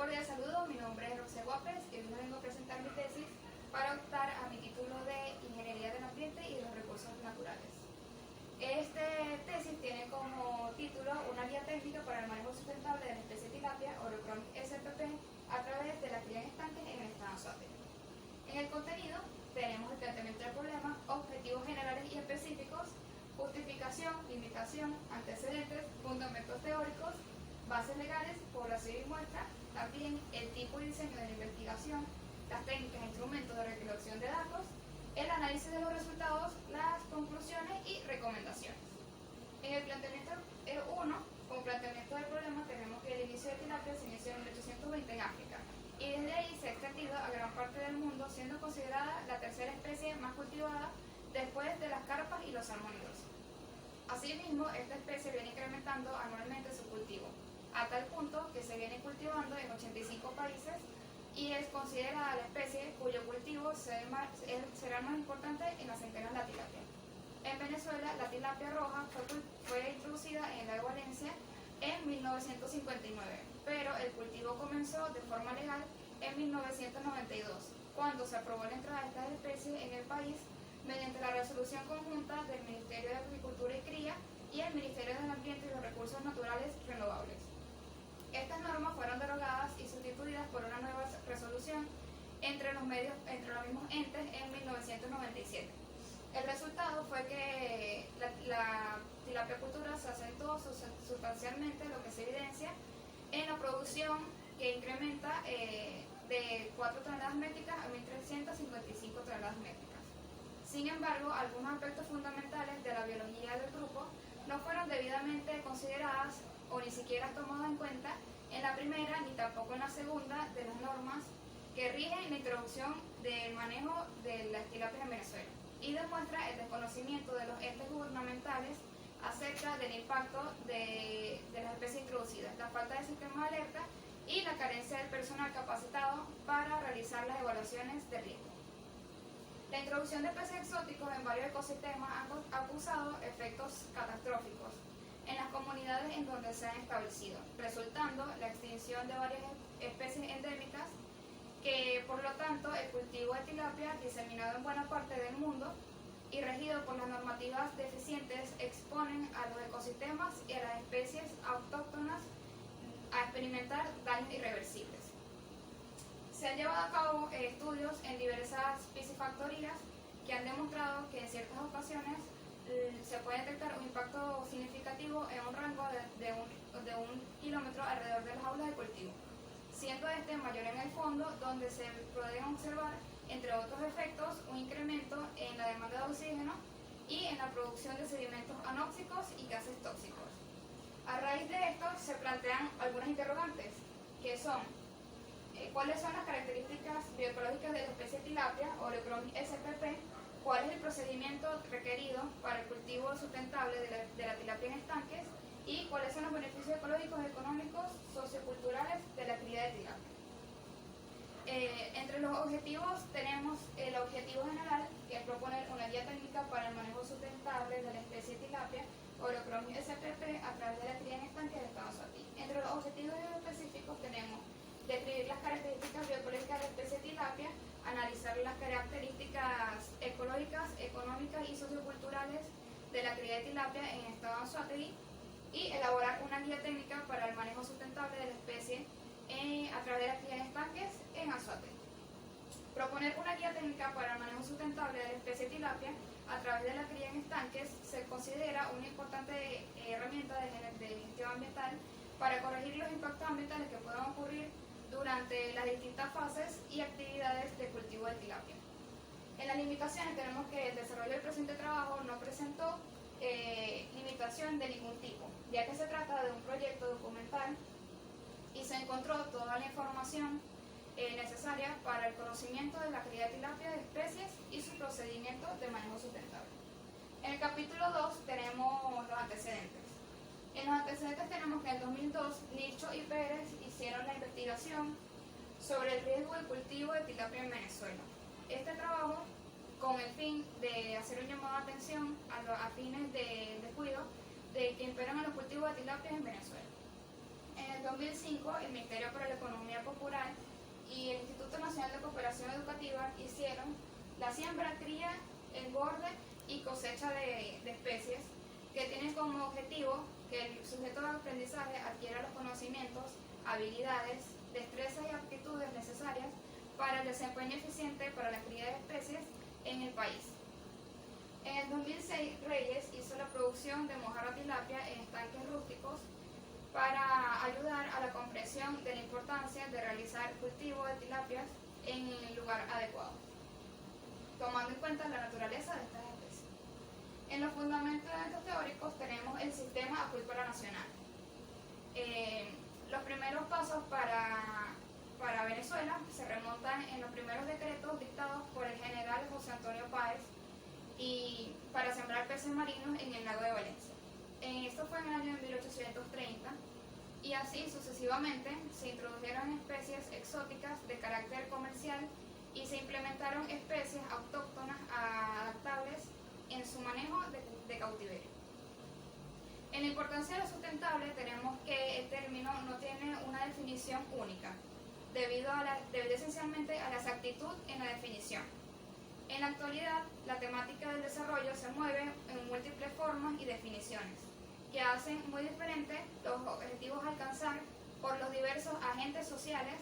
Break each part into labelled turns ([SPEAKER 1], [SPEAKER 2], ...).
[SPEAKER 1] cordial saludo, mi nombre es Rosé Guapes y hoy les vengo a presentar mi tesis para optar a mi título de Ingeniería del Ambiente y de los Recursos Naturales. Este tesis tiene como título una guía técnica para el manejo sustentable de la especie tilapia Orochromis spp a través de la cría en estanques en el estado Anzoátegui. En el contenido tenemos el planteamiento del problema, objetivos generales y específicos, justificación, limitación, antecedentes, fundamentos teóricos, bases legales, población y muestra, también el tipo y diseño de la investigación, las técnicas e instrumentos de recolección de datos, el análisis de los resultados, las conclusiones y recomendaciones. En el planteamiento 1, como planteamiento del problema, tenemos que el inicio de tilapia se inició en 1820 en África y desde ahí se ha extendido a gran parte del mundo, siendo considerada la tercera especie más cultivada después de las carpas y los salmónidos. Asimismo, esta especie viene incrementando anualmente su cultivo, a tal punto que se viene cultivando en 85 países y es considerada la especie cuyo cultivo será el más importante en las centenas de la tilapia. En Venezuela, la tilapia roja fue introducida en el lago Valencia en 1959, pero el cultivo comenzó de forma legal en 1992, cuando se aprobó la entrada de estas especies en el país mediante la resolución conjunta del Ministerio de Agricultura y Cría y el Ministerio del Ambiente y los Recursos Naturales Renovables. Estas normas fueron derogadas y sustituidas por una nueva resolución entre los mismos entes en 1997. El resultado fue que la tilapiacultura se acentuó sustancialmente, lo que se evidencia en la producción que incrementa de 4 toneladas métricas a 1.355 toneladas métricas. Sin embargo, algunos aspectos fundamentales de la biología del grupo no fueron debidamente consideradas o ni siquiera tomadas en cuenta en la primera ni tampoco en la segunda de las normas que rigen la introducción del manejo de las tilapias en Venezuela y demuestra el desconocimiento de los entes gubernamentales acerca del impacto de las especies introducidas, la falta de sistema de alerta y la carencia del personal capacitado para realizar las evaluaciones de riesgo. La introducción de especies exóticos en varios ecosistemas ha causado efectos catastróficos en las comunidades en donde se han establecido, resultando la extinción de varias especies endémicas que, por lo tanto, el cultivo de tilapia, diseminado en buena parte del mundo y regido por las normativas deficientes, exponen a los ecosistemas y a las especies autóctonas a experimentar daños irreversibles. Se han llevado a cabo estudios en diversas piscifactorías que han demostrado que en ciertas ocasiones se puede detectar un impacto significativo en un rango de un kilómetro alrededor de las aulas de cultivo, siendo este mayor en el fondo, donde se pueden observar, entre otros efectos, un incremento en la demanda de oxígeno y en la producción de sedimentos anóxicos y gases tóxicos. A raíz de esto se plantean algunas interrogantes, que son ¿cuáles son las características bioecológicas de la especie tilapia Orochromis spp? ¿Cuál es el procedimiento requerido para el cultivo sustentable de la tilapia en estanques? ¿Y cuáles son los beneficios ecológicos, económicos, socioculturales de la cría de tilapia? Entre los objetivos tenemos el objetivo general, que es proponer una guía técnica para el manejo sustentable de la especie tilapia Orochromis spp a través de la cría en estanques del estado Anzoátegui. Entre los objetivos específicos tenemos describir las características bioecológicas de la especie tilapia, analizar las características ecológicas, económicas y socioculturales de la cría de tilapia en el estado Anzoátegui y elaborar una guía técnica para el manejo sustentable de la especie a través de la cría en estanques en Anzoátegui. Proponer una guía técnica para el manejo sustentable de la especie tilapia a través de la cría en estanques se considera una importante herramienta de gestión ambiental para corregir los impactos ambientales que puedan ocurrir durante las distintas fases y actividades de cultivo de tilapia. En las limitaciones tenemos que el desarrollo del presente trabajo no presentó limitación de ningún tipo, ya que se trata de un proyecto documental y se encontró toda la información necesaria para el conocimiento de la cría de tilapia de especies y sus procedimientos de manejo sustentable. En el capítulo 2 tenemos los antecedentes. En los antecedentes tenemos que en 2002 Nicho y Pérez hicieron la investigación sobre el riesgo de cultivo de tilapia en Venezuela. Este trabajo, con el fin de hacer un llamado de atención a fines de descuido de que imperan a los cultivos de tilapia en Venezuela. En el 2005, el Ministerio para la Economía Popular Nacional de Cooperación Educativa hicieron la siembra, cría, engorde y cosecha de especies que tienen como objetivo que el sujeto de aprendizaje adquiera los conocimientos, habilidades, destrezas y aptitudes necesarias para el desempeño eficiente para la cría de especies en el país. En el 2006, Reyes hizo la producción de mojarra tilapia en estanques rústicos para ayudar a la comprensión de la importancia de realizar cultivo de tilapias en el lugar adecuado, tomando en cuenta la naturaleza de estas especies. En los fundamentos teóricos tenemos el sistema acuícola nacional. Los primeros pasos para Venezuela se remontan en los primeros decretos dictados por el general José Antonio Páez y para sembrar peces marinos en el lago de Valencia. Esto fue en el año de 1830 y así sucesivamente se introdujeron especies exóticas de carácter comercial y se implementaron especies autóctonas adaptables en su manejo de cautiverio. En la importancia de lo sustentable tenemos que el término no tiene una definición única, debido esencialmente a la exactitud en la definición. En la actualidad, la temática del desarrollo se mueve en múltiples formas y definiciones, que hacen muy diferentes los objetivos a alcanzar por los diversos agentes sociales,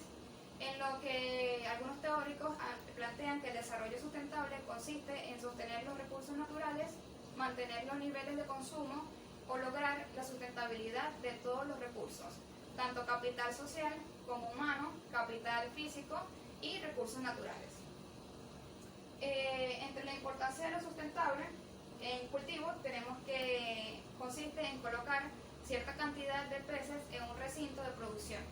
[SPEAKER 1] en lo que algunos teóricos plantean que el desarrollo sustentable consiste en sostener los recursos naturales, mantener los niveles de consumo o lograr la sustentabilidad de todos los recursos, tanto capital social como humano, capital físico y recursos naturales. Entre la importancia de lo sustentable en cultivo tenemos que consiste en colocar cierta cantidad de peces en un recinto de producción.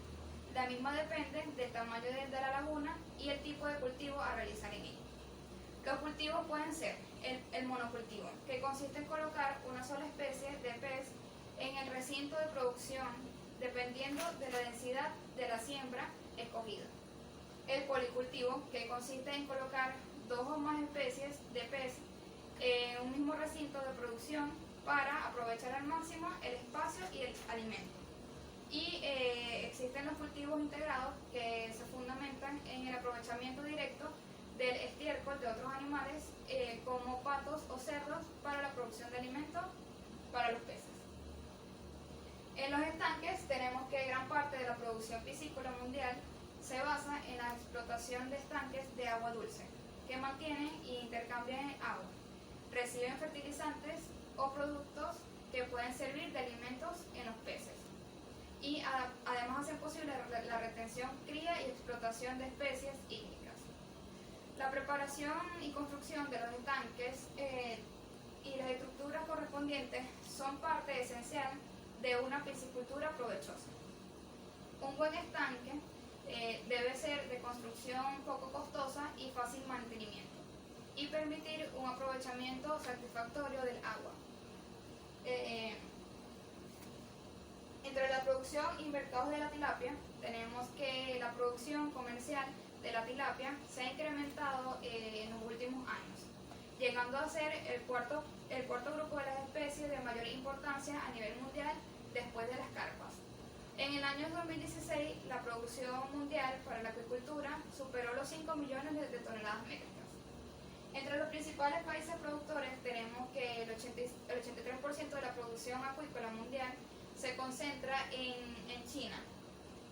[SPEAKER 1] La misma depende del tamaño de la laguna y el tipo de cultivo a realizar en ella. Los cultivos pueden ser el monocultivo, que consiste en colocar una sola especie de pez en el recinto de producción dependiendo de la densidad de la siembra escogida. El policultivo, que consiste en colocar dos o más especies de pez en un mismo recinto de producción para aprovechar al máximo el espacio y el alimento. Y existen los cultivos integrados que se fundamentan en el aprovechamiento directo del estiércol de otros animales como patos o cerdos para la producción de alimentos para los peces. En los estanques tenemos que gran parte de la producción piscícola mundial se basa en la explotación de estanques de agua dulce, que mantienen e intercambian agua, reciben fertilizantes o productos que pueden servir de alimentos en los peces y además hacen posible la retención, cría y explotación de especies hídricas. La preparación y construcción de los estanques y las estructuras correspondientes son parte esencial de una piscicultura provechosa. Un buen estanque debe ser de construcción poco costosa y fácil mantenimiento y permitir un aprovechamiento satisfactorio del agua. Entre la producción y mercados de la tilapia, tenemos que la producción comercial de la tilapia se ha incrementado en los últimos años, llegando a ser el cuarto grupo de las especies de mayor importancia a nivel mundial después de las carpas. En el año 2016, la producción mundial para la acuicultura superó los 5 millones de toneladas métricas. Entre los principales países productores tenemos que el 83% de la producción acuícola mundial se concentra en China,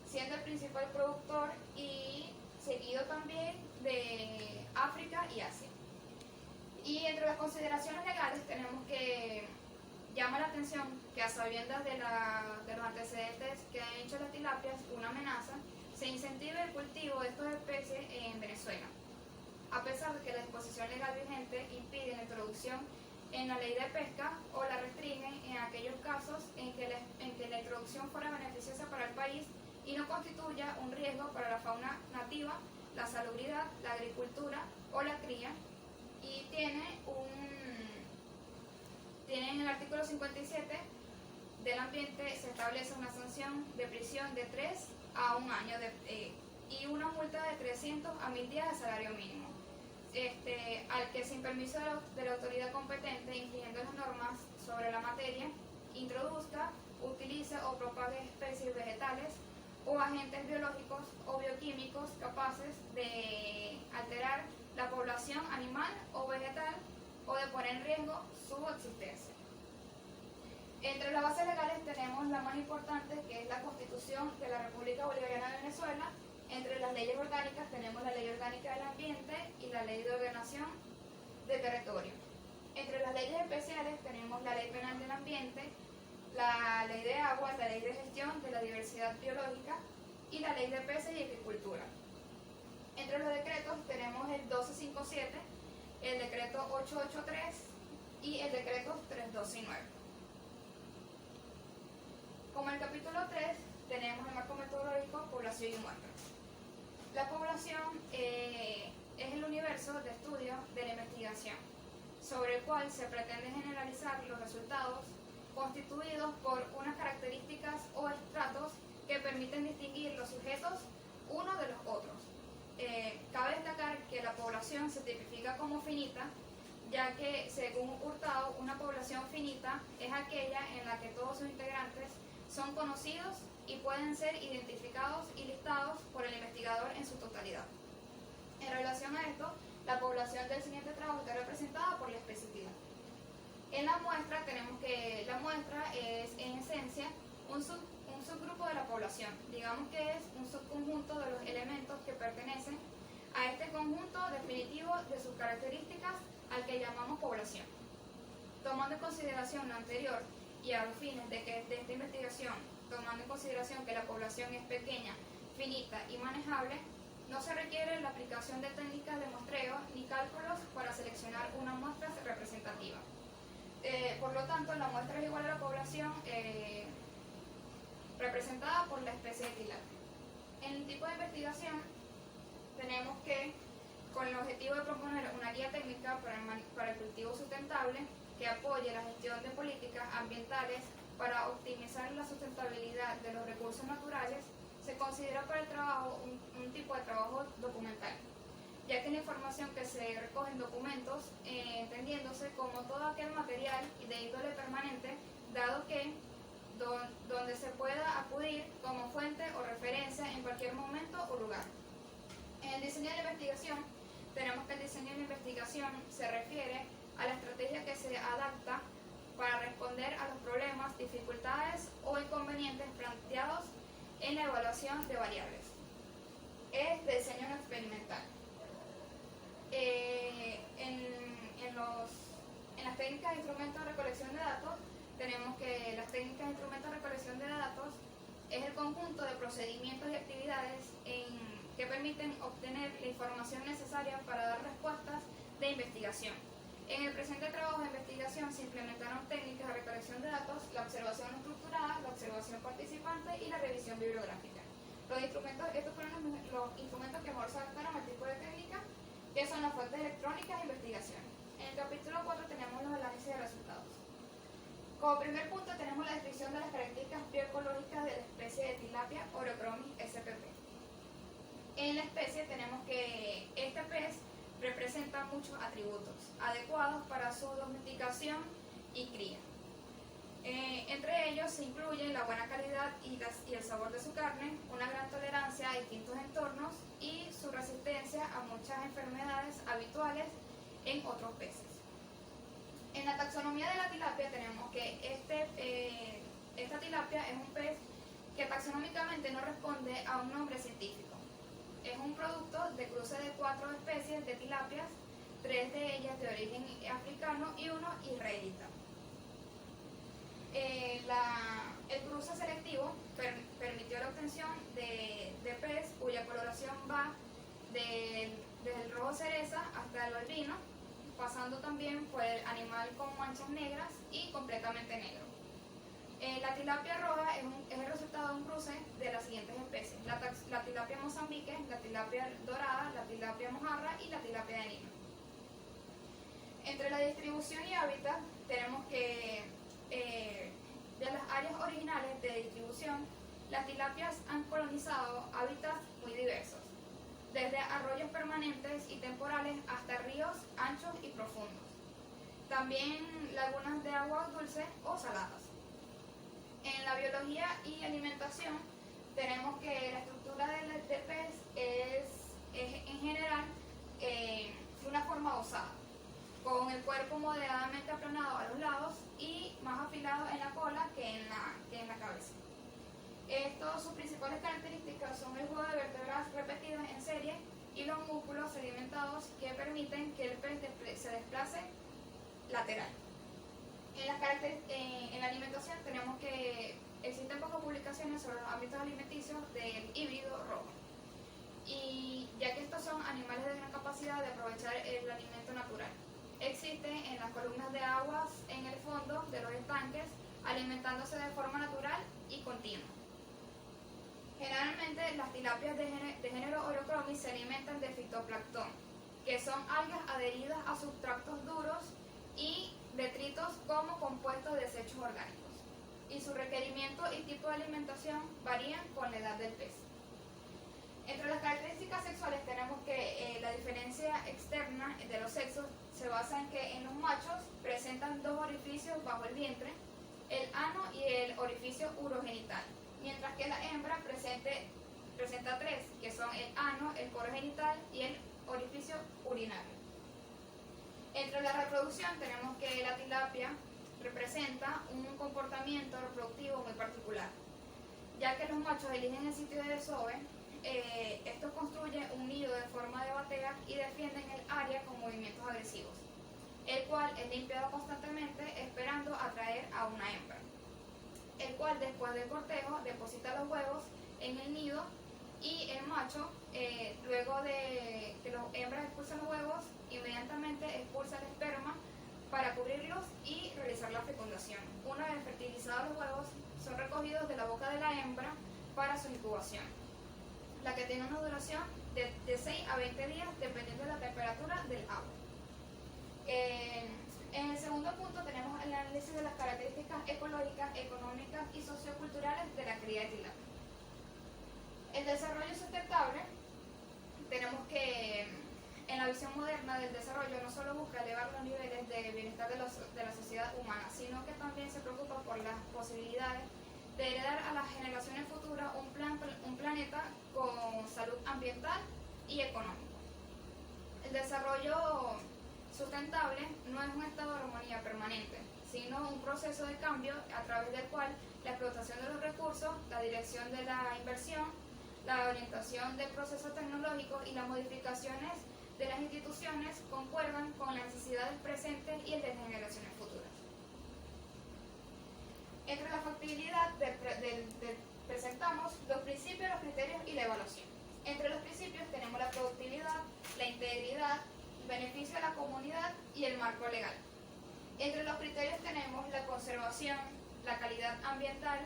[SPEAKER 1] siendo el principal productor y seguido también de África y Asia. Y entre las consideraciones legales tenemos que llama la atención que a sabiendas de los antecedentes que han hecho las tilapias una amenaza, se incentive el cultivo de estas especies en Venezuela, a pesar de que la disposición legal vigente impide la introducción en la ley de pesca o la restringen en aquellos casos en que la introducción fuera beneficiosa para el país y no constituya un riesgo para la fauna nativa, la salubridad, la agricultura o la cría, y tiene en el artículo 57 del ambiente se establece una sanción de prisión de 3 a 1 año y una multa de 300 a 1000 días de salario mínimo. Al que sin permiso de la autoridad competente, infringiendo las normas sobre la materia, introduzca, utilice o propague especies vegetales o agentes biológicos o bioquímicos capaces de pone en riesgo su existencia. Entre las bases legales tenemos la más importante, que es la Constitución de la República Bolivariana de Venezuela. Entre las leyes orgánicas tenemos la Ley Orgánica del Ambiente y la Ley de Ordenación de Territorio. Entre las leyes especiales tenemos la Ley Penal del Ambiente, la Ley de Agua, la Ley de Gestión de la Diversidad Biológica y la Ley de Peces y Agricultura. Entre los decretos tenemos el 1257, el decreto 883 y el decreto 3269. Como el capítulo 3 tenemos el marco metodológico, población y muestra. La población es el universo de estudio de la investigación, sobre el cual se pretende generalizar los resultados constituidos por unas características o estratos que permiten distinguir los sujetos unos de los otros. Cabe destacar que la población se tipifica como finita, ya que según Hurtado, una población finita es aquella en la que todos sus integrantes son conocidos y pueden ser identificados y listados por el investigador en su totalidad. En relación a esto, la población del siguiente trabajo está representada por la especificidad. En la muestra tenemos que la muestra es en esencia un subgrupo de la población, digamos que es un subconjunto de los elementos que pertenecen a este conjunto definitivo de sus características al que llamamos población. Tomando en consideración lo anterior y a los fines de esta investigación, tomando en consideración que la población es pequeña, finita y manejable, no se requiere la aplicación de técnicas de muestreo ni cálculos para seleccionar una muestra representativa. Por lo tanto, la muestra es igual a la población representada por la especie de tilapia. En el tipo de investigación tenemos que, con el objetivo de proponer una guía técnica para el cultivo sustentable que apoye la gestión de políticas ambientales para optimizar la sustentabilidad de los recursos naturales, se considera para el trabajo un tipo de trabajo documental, ya que la información que se recoge en documentos, entendiéndose como todo aquel material de índole permanente, dado que donde se pueda acudir como fuente o referencia en cualquier momento o lugar. En el diseño de la investigación, tenemos que el diseño de la investigación se refiere a la estrategia que se adapta para responder a los problemas, dificultades o inconvenientes planteados en la evaluación de variables. Es de diseño no experimental. En las técnicas de instrumentos de recolección de datos, tenemos que las técnicas de instrumentos de recolección de datos es el conjunto de procedimientos y actividades que permiten obtener la información necesaria para dar respuestas de investigación. En el presente trabajo de investigación se implementaron técnicas de recolección de datos, la observación estructurada, la observación participante y la revisión bibliográfica. Estos fueron los instrumentos que mejor se adaptaron al tipo de técnica, que son las fuentes electrónicas de investigación. En el capítulo 4 tenemos los análisis de resultados. Como primer punto tenemos la descripción de las características bioecológicas de la especie de tilapia Orochromis spp. En la especie tenemos que este pez representa muchos atributos adecuados para su domesticación y cría. Entre ellos se incluyen la buena calidad y el sabor de su carne, una gran tolerancia a distintos entornos y su resistencia a muchas enfermedades habituales en otros peces. En la taxonomía de la tilapia tenemos que esta tilapia es un pez que taxonómicamente no responde a un nombre científico. Es un producto de cruce de 4 especies de tilapias, 3 de ellas de origen africano y 1 israelita. El cruce selectivo permitió la obtención de pez cuya coloración va desde el rojo cereza hasta el albino, pasando también por el animal con manchas negras y completamente negro. La tilapia roja es el resultado de un cruce de las siguientes especies: la tilapia mozambique, la tilapia dorada, la tilapia mojarra y la tilapia de Lima. Entre la distribución y hábitat tenemos que de las áreas originales de distribución, las tilapias han colonizado hábitats muy diversos, desde arroyos permanentes y temporales hasta ríos anchos y profundos. También lagunas de agua dulce o saladas. En la biología y alimentación tenemos que la estructura del pez es en general una forma osada, con el cuerpo y los músculos sedimentados que permiten que el pez se desplace lateral. En la alimentación tenemos que existen pocas publicaciones sobre los hábitos alimenticios del híbrido rojo, y ya que estos son animales de gran capacidad de aprovechar el alimento natural. Existen en las columnas de aguas en el fondo de los estanques, alimentándose de forma natural y continua. Generalmente las tilapias de género Orochromis se alimentan de fitoplancton, que son algas adheridas a sustratos duros y detritos como compuestos de desechos orgánicos, y su requerimiento y tipo de alimentación varían con la edad del pez. Entre las características sexuales tenemos que la diferencia externa de los sexos se basa en que en los machos presentan dos orificios bajo el vientre, el ano y el orificio urogenital, mientras que la hembra presenta tres, que son el ano, el coro genital y el orificio urinario. Entre la reproducción tenemos que la tilapia representa un comportamiento reproductivo muy particular, ya que los machos eligen el sitio de desove. Estos construyen un nido de forma de batea y defienden el área con movimientos agresivos, el cual es limpiado constantemente esperando atraer a una hembra, el cual después del cortejo deposita los huevos en el nido, y el macho, luego de que las hembras expulsan los huevos, inmediatamente expulsa el esperma para cubrirlos y realizar la fecundación. Una vez fertilizados los huevos, son recogidos de la boca de la hembra para su incubación, la que tiene una duración de 6 a 20 días dependiendo de la temperatura del agua. En el segundo punto tenemos el análisis de las características ecológicas, económicas y socioculturales de la cría de tilapia. El desarrollo sustentable, tenemos que en la visión moderna del desarrollo no solo busca elevar los niveles de bienestar de la sociedad humana, sino que también se preocupa por las posibilidades de heredar a las generaciones futuras un planeta con salud ambiental y económica. El desarrollo sustentable no es un estado de armonía permanente, sino un proceso de cambio a través del cual la explotación de los recursos, la dirección de la inversión, la orientación de procesos tecnológicos y las modificaciones de las instituciones concuerdan con las necesidades presentes y el de generaciones futuras. Entre la factibilidad presentamos los principios, los criterios y la evaluación. Entre los principios tenemos la productividad, la integridad, el beneficio a la comunidad y el marco legal. Entre los criterios tenemos la conservación, la calidad ambiental,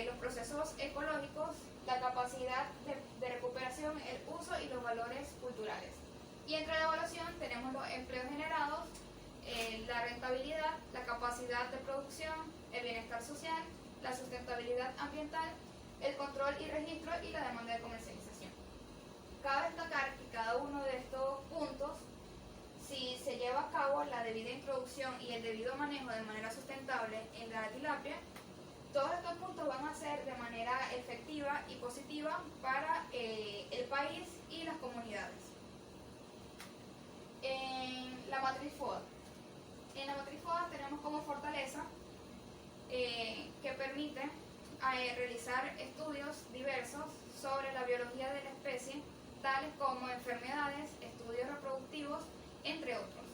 [SPEAKER 1] los procesos ecológicos, la capacidad de recuperación, el uso y los valores culturales. Y entre la evaluación tenemos los empleos generados, la rentabilidad, la capacidad de producción, el bienestar social, la sustentabilidad ambiental, el control y registro y la demanda de comercialización. Cabe destacar que cada uno de estos puntos, si se lleva a cabo la debida introducción y el debido manejo de manera sustentable en la tilapia, todos estos puntos van a ser de manera efectiva y positiva para el país y las comunidades. En la matriz FODA. En la matriz FODA tenemos como fortaleza que permite realizar estudios diversos sobre la biología de la especie, tales como enfermedades, estudios reproductivos, entre otros.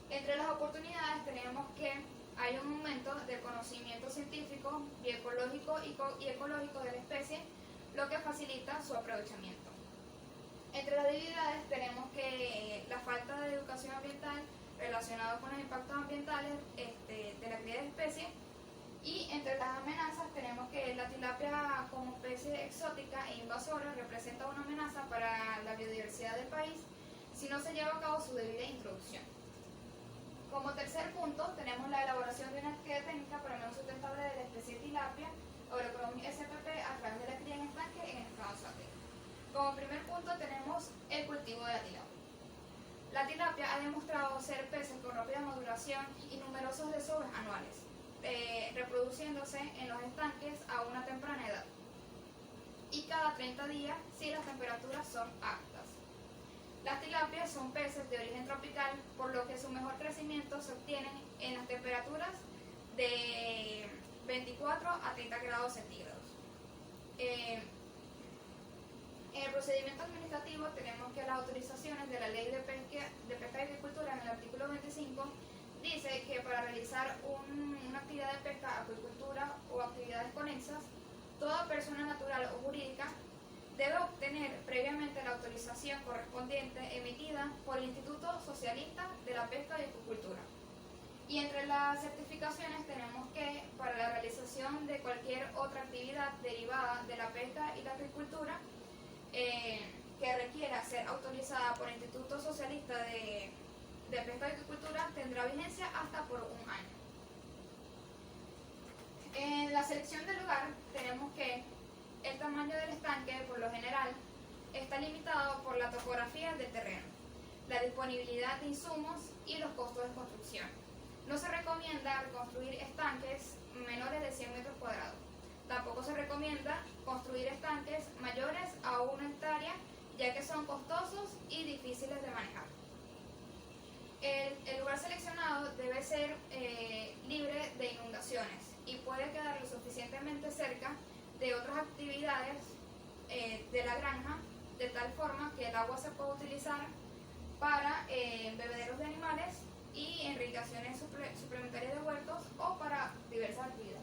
[SPEAKER 1] Entre las oportunidades tenemos que hay un aumento del conocimiento científico, bioecológico y ecológico de la especie, lo que facilita su aprovechamiento. Entre las debilidades tenemos que la falta de educación ambiental relacionada con los impactos ambientales de la cría de especie, y entre las amenazas tenemos que la tilapia como especie exótica e invasora representa una amenaza para la biodiversidad del país si no se lleva a cabo su debida introducción. Como tercer punto tenemos la elaboración de una guía técnica para el manejo sustentable de la especie tilapia Orochromis spp a través de la cría en estanque en el estado Suárez. Como primer punto tenemos el cultivo de la tilapia. La tilapia ha demostrado ser peces con rápida maduración y numerosos desoves anuales, reproduciéndose en los estanques a una temprana edad y cada 30 días si las temperaturas son aptas. Las tilapias son peces de origen tropical, por lo que su mejor crecimiento se obtiene en las temperaturas de 24 a 30 grados centígrados. En el procedimiento administrativo tenemos que las autorizaciones de la Ley de Pesca y Agricultura en el artículo 25 dice que para realizar una actividad de pesca, acuicultura o actividades conexas, toda persona natural o jurídica debe obtener previamente la autorización correspondiente emitida por el Instituto Socialista de la Pesca y Acuicultura. Y entre las certificaciones tenemos que para la realización de cualquier otra actividad derivada de la pesca y la agricultura que requiera ser autorizada por el Instituto Socialista de Pesca y Agricultura tendrá vigencia hasta por un año. En la selección del lugar tenemos que el tamaño del estanque, por lo general, está limitado por la topografía del terreno, la disponibilidad de insumos y los costos de construcción. No se recomienda construir estanques menores de 100 metros cuadrados. Tampoco se recomienda construir estanques mayores a 1 hectárea, ya que son costosos y difíciles de manejar. El lugar seleccionado debe ser libre de inundaciones y puede quedar lo suficientemente cerca de otras actividades de la granja, de tal forma que el agua se pueda utilizar para bebederos de animales y irrigaciones suplementarias de huertos o para diversas actividades.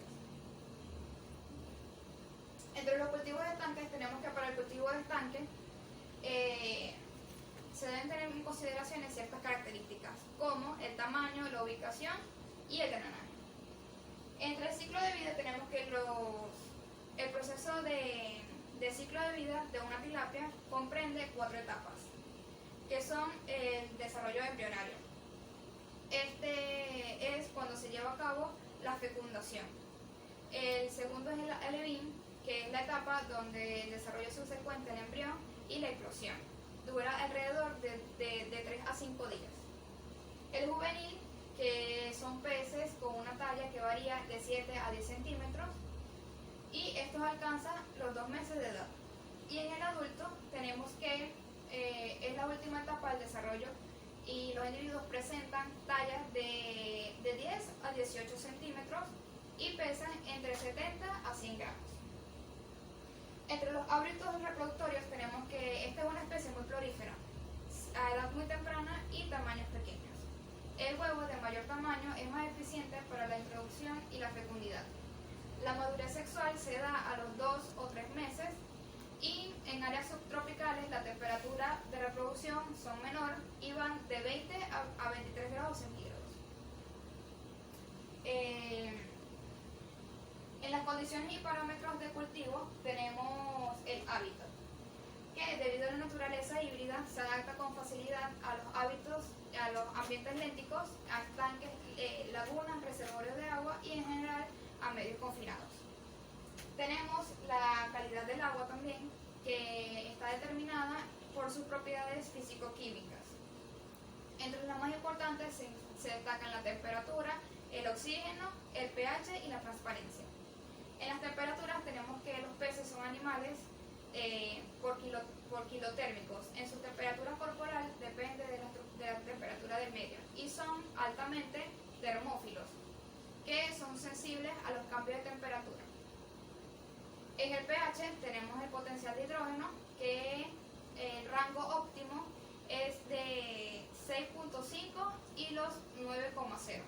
[SPEAKER 1] Entre los cultivos de estanques tenemos que para el cultivo de estanque se deben tener en consideración ciertas características como el tamaño, la ubicación y el drenaje. Entre el ciclo de vida tenemos que el proceso de ciclo de vida de una tilapia comprende 4 etapas, que son el desarrollo embrionario. Este es cuando se lleva a cabo la fecundación. El segundo es el alevín, que es la etapa donde el desarrollo subsecuente del embrión y la eclosión. Dura alrededor de 3 a 5 días. El juvenil, que son peces con una talla que varía de 7 a 10 centímetros y estos alcanzan los 2 meses de edad. Y en el adulto tenemos que es la última etapa del desarrollo y los individuos presentan tallas de 10 a 18 centímetros y pesan entre 70 a 100 gramos. Entre los hábitos reproductorios tenemos que esta es una especie muy florífera, a edad muy temprana y tamaños pequeños. El huevo de mayor tamaño es más eficiente para la introducción y la fecundidad. La madurez sexual se da a los 2 o 3 meses y en áreas subtropicales la temperatura de reproducción son menor y van de 20 a 23 grados centígrados. En las condiciones y parámetros de cultivo tenemos el hábitat, que debido a la naturaleza híbrida se adapta con facilidad a los ambientes lénticos, a estanques, lagunas, reservorios de agua y en general a medios confinados. Tenemos la calidad del agua también, que está determinada por sus propiedades físico-químicas. Entre las más importantes se destacan la temperatura, el oxígeno, el pH y la transparencia. En las temperaturas tenemos que los peces son animales por kilotérmicos. En su temperatura corporal depende de la temperatura del medio y son altamente termófilos, que son sensibles a los cambios de temperatura. En el pH tenemos el potencial de hidrógeno, que el rango óptimo es de 6.5 y los 9,0.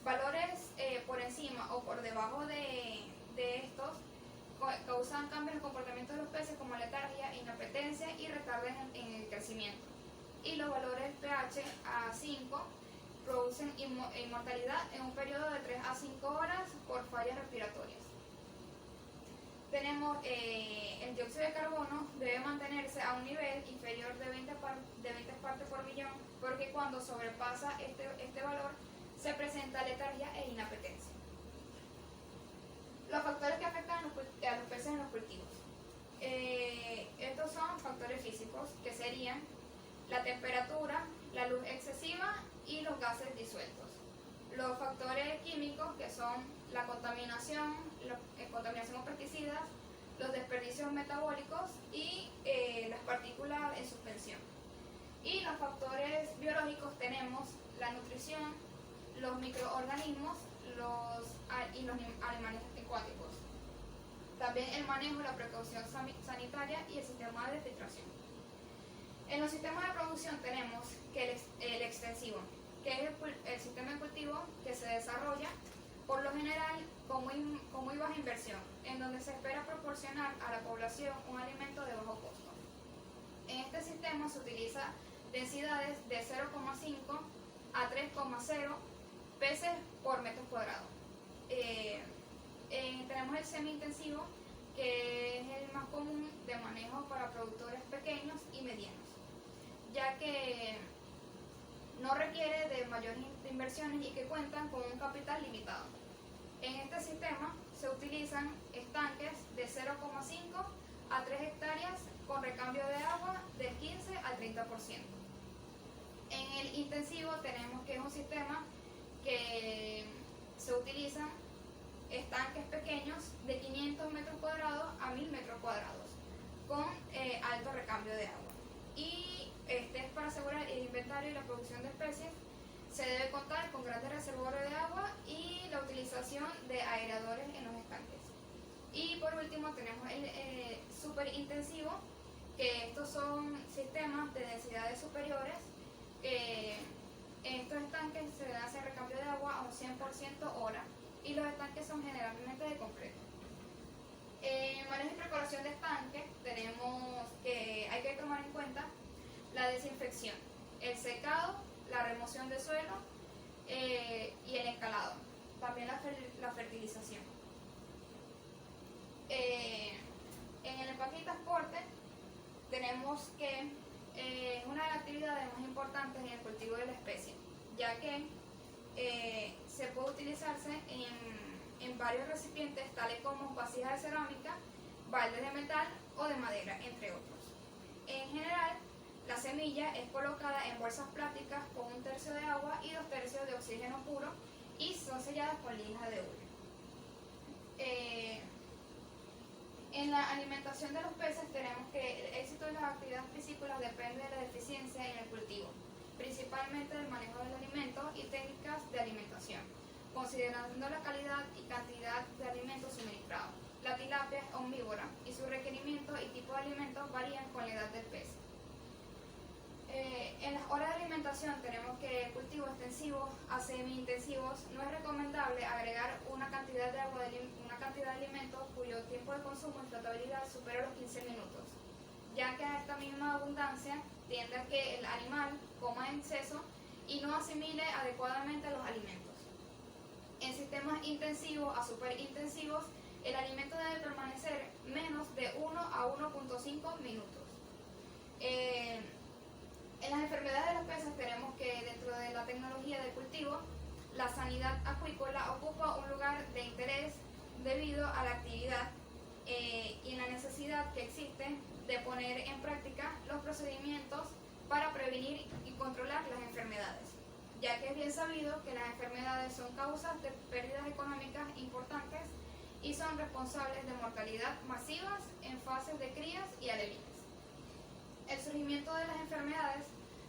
[SPEAKER 1] Valores por encima o por debajo de estos causan cambios en el comportamiento de los peces como letargia, inapetencia y retardan en el crecimiento. Y los valores del pH a 5 producen inmortalidad en un periodo de 3 a 5 horas por fallas respiratorias. Tenemos el dióxido de carbono debe mantenerse a un nivel inferior de 20 partes por millón, porque cuando sobrepasa este valor se presenta letargia e inapetencia. Los factores que afectan a los peces en los cultivos. Estos son factores físicos, que serían la temperatura, la luz excesiva y los gases disueltos. Los factores químicos, que son la contaminación, contaminación con pesticidas, los desperdicios metabólicos y las partículas en suspensión. Y los factores biológicos tenemos la nutrición, los microorganismos y los animales acuáticos. También el manejo, la precaución sanitaria y el sistema de filtración. En los sistemas de producción tenemos que el extensivo, que es el sistema de cultivo que se desarrolla por lo general con muy baja inversión, en donde se espera proporcionar a la población un alimento de bajo costo. En este sistema se utiliza densidades de 0,5 a 3,0 peces por metro cuadrado. Tenemos el semi-intensivo, que es el más común de manejo para productores pequeños y medianos, ya que no requiere de mayores inversiones y que cuentan con un capital limitado. En este sistema se utilizan estanques de 0,5 a 3 hectáreas con recambio de agua del 15 al 30%. En el intensivo tenemos que es un sistema que se utilizan estanques pequeños de 500 metros cuadrados a 1000 metros cuadrados con alto recambio de agua. Y este es para asegurar el inventario y la producción de especies. Se debe contar con grandes reservorios de agua y la utilización de aeradores en los estanques. Y por último tenemos el superintensivo, que estos son sistemas de densidades superiores. En estos estanques se hace recambio de agua a un 100% hora y los estanques son generalmente de concreto. En manejo y preparación de estanques tenemos que hay que tomar en cuenta la desinfección, el secado, la remoción de suelo y el escalado, también la fertilización. En el empaque y transporte tenemos que es una de las actividades más importantes en el cultivo de la especie, ya que se puede utilizarse en varios recipientes tales como vasijas de cerámica, baldes de metal o de madera, entre otros. En general, la semilla es colocada en bolsas plásticas con 1/3 de agua y 2/3 de oxígeno puro y son selladas con lija de hule. En la alimentación de los peces tenemos que el éxito de las actividades piscícolas depende de la deficiencia en el cultivo, principalmente del manejo del alimento y técnicas de alimentación, considerando la calidad y cantidad de alimentos suministrados. La tilapia es omnívora y su requerimiento y tipo de alimentos varían con la edad del pez. En las horas de alimentación tenemos que el cultivo extensivo a semi-intensivos no es recomendable agregar una cantidad de agua una cantidad de alimentos cuyo tiempo de consumo y flotabilidad supera los 15 minutos, ya que a esta misma abundancia tiende a que el animal coma en exceso y no asimile adecuadamente los alimentos. En sistemas intensivos a superintensivos, el alimento debe permanecer menos de 1 a 1,5 minutos. En las enfermedades de los peces tenemos que dentro de la tecnología del cultivo, la sanidad acuícola ocupa un lugar de interés debido a la actividad y en la necesidad que existe de poner en práctica los procedimientos para prevenir y controlar las enfermedades, ya que es bien sabido que las enfermedades son causas de pérdidas económicas importantes y son responsables de mortalidad masivas en fases de crías y alevines. El surgimiento de las enfermedades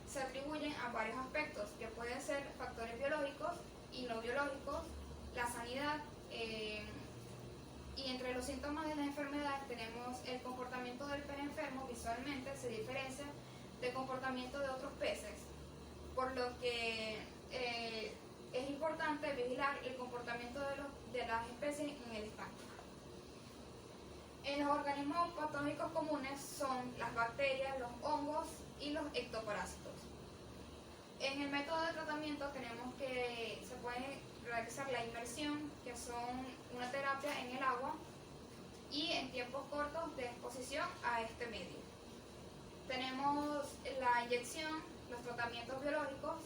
[SPEAKER 1] se atribuyen a varios aspectos, que pueden ser factores biológicos y no biológicos, la sanidad, y entre los síntomas de las enfermedades tenemos el comportamiento del pez enfermo. Visualmente se diferencia del comportamiento de otros peces, por lo que es importante vigilar el comportamiento de las especies en el estanque. En los organismos patológicos comunes son las bacterias, los hongos y los ectoparásitos. En el método de tratamiento tenemos que se puede realizar la inmersión, que son una terapia en el agua y en tiempos cortos de exposición a este medio. Tenemos la inyección, los tratamientos biológicos,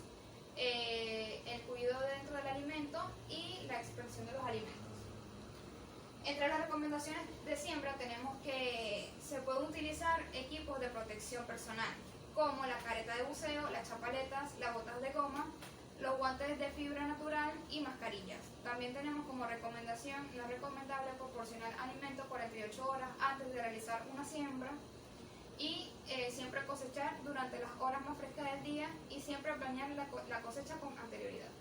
[SPEAKER 1] el cuidado dentro del alimento y la expresión de los alimentos. Entre las recomendaciones de siembra tenemos que se pueden utilizar equipos de protección personal, como la careta de buceo, las chapaletas, las botas de goma, los guantes de fibra natural y mascarillas. También tenemos como recomendación, no es recomendable proporcionar alimento 48 horas antes de realizar una siembra y siempre cosechar durante las horas más frescas del día y siempre planear la cosecha con anterioridad.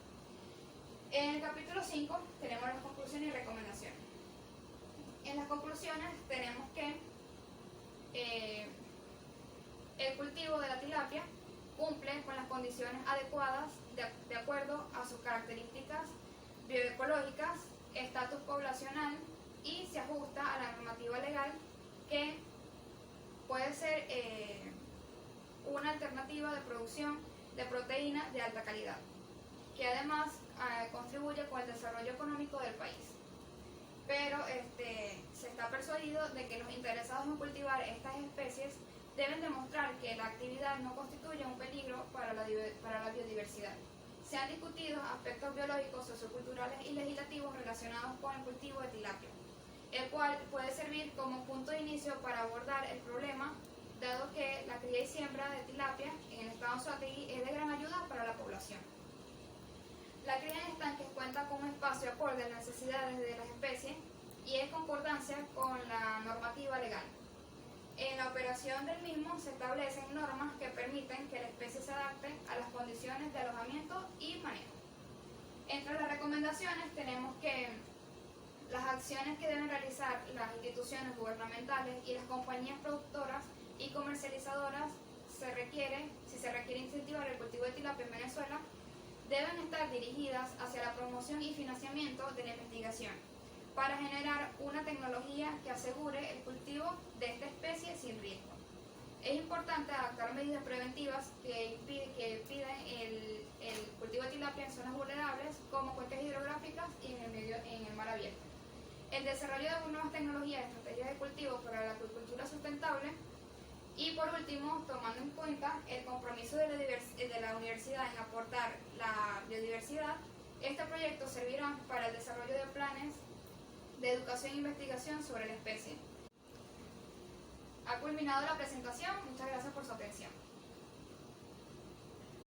[SPEAKER 1] En el capítulo 5 tenemos las conclusiones y recomendaciones. En las conclusiones tenemos que el cultivo de la tilapia cumple con las condiciones adecuadas de acuerdo a sus características bioecológicas, estatus poblacional y se ajusta a la normativa legal que puede ser una alternativa de producción de proteína de alta calidad, que además contribuye con el desarrollo económico del país. Pero se está persuadido de que los interesados en cultivar estas especies deben demostrar que la actividad no constituye un peligro para la biodiversidad. Se han discutido aspectos biológicos, socioculturales y legislativos relacionados con el cultivo de tilapia, el cual puede servir como punto de inicio para abordar el problema, dado que la cría y siembra de tilapia en el estado Anzoátegui es de gran ayuda para la población. La cría en estanques cuenta con un espacio acorde a las necesidades de las especies y es concordancia con la normativa legal. En la operación del mismo se establecen normas que permiten que la especie se adapte a las condiciones de alojamiento y manejo. Entre las recomendaciones tenemos que las acciones que deben realizar las instituciones gubernamentales y las compañías productoras y comercializadoras si se requiere incentivar el cultivo de tilapia en Venezuela, deben estar dirigidas hacia la promoción y financiamiento de la investigación, para generar una tecnología que asegure el cultivo de esta especie sin riesgo. Es importante adoptar medidas preventivas que impiden el cultivo de tilapia en zonas vulnerables como cuencas hidrográficas y en el mar abierto. El desarrollo de nuevas tecnologías y estrategias de cultivo para la acuicultura sustentable. Y por último, tomando en cuenta el compromiso de la universidad en aportar la biodiversidad, este proyecto servirá para el desarrollo de planes de educación e investigación sobre la especie. Ha culminado la presentación, muchas gracias por su atención.